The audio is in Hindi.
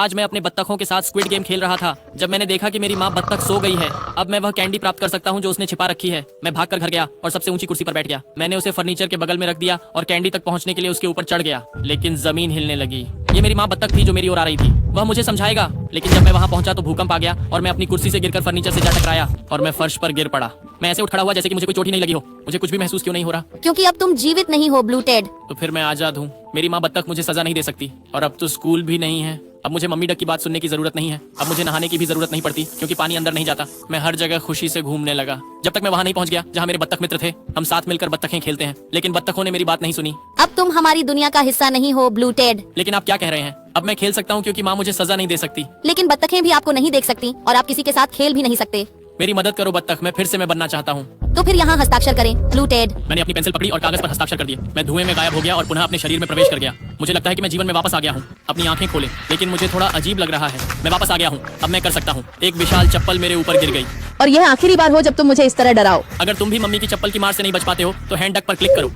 आज मैं अपने बत्तखों के साथ स्क्विड गेम खेल रहा था जब मैंने देखा कि मेरी माँ बत्तख सो गई है। अब मैं वह कैंडी प्राप्त कर सकता हूँ जो उसने छिपा रखी है। मैं भागकर घर गया और सबसे ऊंची कुर्सी पर बैठ गया। मैंने उसे फर्नीचर के बगल में रख दिया और कैंडी तक पहुंचने के लिए उसके ऊपर चढ़ गया, लेकिन जमीन हिलने लगी। ये मेरी माँ बत्तख थी जो मेरी ओर आ रही थी। वह मुझे समझाएगा, लेकिन जब मैं वहाँ पहुंचा तो भूकंप आ गया और मैं अपनी कुर्सी से गिरकर फर्नीचर से जा टकराया और मैं फर्श पर गिर पड़ा। मैं ऐसे उठ खड़ा हुआ जैसे कि मुझे कोई चोट ही नहीं लगी हो। मुझे कुछ भी महसूस क्यों नहीं हो रहा? क्योंकि अब तुम जीवित नहीं हो ब्लू टेड। तो फिर मैं आजाद हूँ। मेरी माँ बत्तख मुझे सजा नहीं दे सकती और अब तो स्कूल भी नहीं है। अब मुझे मम्मी डक की बात सुनने की जरूरत नहीं है। अब मुझे नहाने की भी जरूरत नहीं पड़ती क्योंकि पानी अंदर नहीं जाता। मैं हर जगह खुशी से घूमने लगा जब तक मैं वहाँ नहीं पहुँच गया जहाँ मेरे बत्तख मित्र थे। हम साथ मिलकर बत्तखें खेलते हैं, लेकिन बत्तखों ने मेरी बात नहीं सुनी। अब तुम हमारी दुनिया का हिस्सा नहीं हो ब्लू टेड। लेकिन आप क्या कह रहे हैं? अब मैं खेल सकता हूँ क्योंकि माँ मुझे सजा नहीं दे सकती। लेकिन बत्तखें भी आपको नहीं देख सकती और आप किसी के साथ खेल भी नहीं सकते। मेरी मदद करो बत्तख, मैं फिर से मैं बनना चाहता हूँ। तो फिर यहाँ हस्ताक्षर करें ब्लू टेड। मैंने अपनी पेंसिल पकड़ी और कागज पर हस्ताक्षर कर दिए। मैं धुएं में गायब हो गया और पुनः अपने शरीर में प्रवेश कर गया। मुझे लगता है कि मैं जीवन में वापस आ गया हूँ। अपनी आंखें खोले, लेकिन मुझे थोड़ा अजीब लग रहा है। मैं वापस आ गया हूँ, अब मैं कर सकता हूँ। एक विशाल चप्पल मेरे ऊपर गिर गई। और यह आखिरी बार हो जब तुम मुझे इस तरह डराओ। अगर तुम भी मम्मी की चप्पल की मार से नहीं बच पाते हो तो हैंड डक पर क्लिक करो।